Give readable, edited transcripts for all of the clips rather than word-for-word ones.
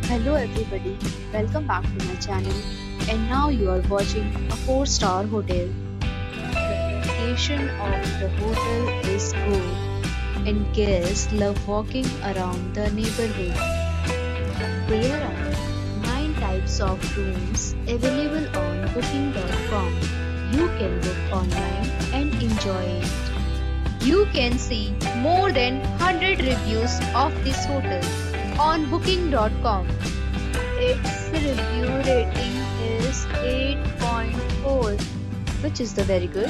Hello everybody, welcome back to my channel. And now you are watching a 4-star hotel. The location of the hotel is good and guests love walking around the neighborhood. There are 9 types of rooms available on booking.com. You can book online and enjoy it. You can see more than 100 reviews of this hotel on booking.com. Its review rating is 8.4, which is the very good.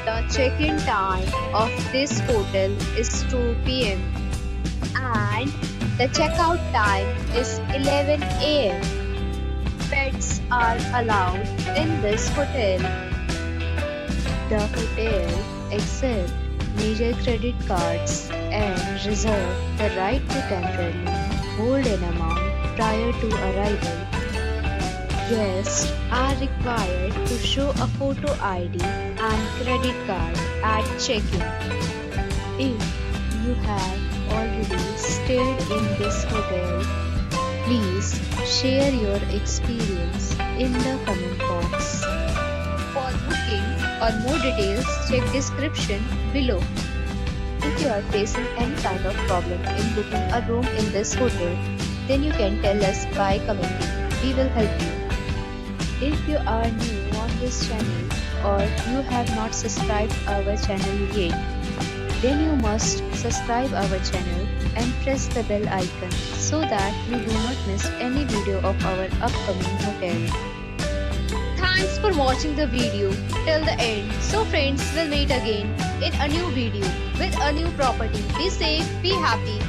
The check-in time of this hotel is 2 p.m. and the checkout time is 11 a.m. Pets are allowed in this hotel. The hotel accepts major credit cards and reserve the right to temporarily hold an amount prior to arrival. Guests are required to show a photo ID and credit card at check-in. If you have already stayed in this hotel, please share your experience in the comment box. For booking or more details, check description below. If you are facing any kind of problem in booking a room in this hotel, then you can tell us by commenting. We will help you. If you are new on this channel or you have not subscribed our channel yet, then you must subscribe our channel and press the bell icon so that you do not miss any video of our upcoming hotel. Thanks for watching the video till the end. So friends, we'll meet again in a new video with a new property. Be safe, be happy.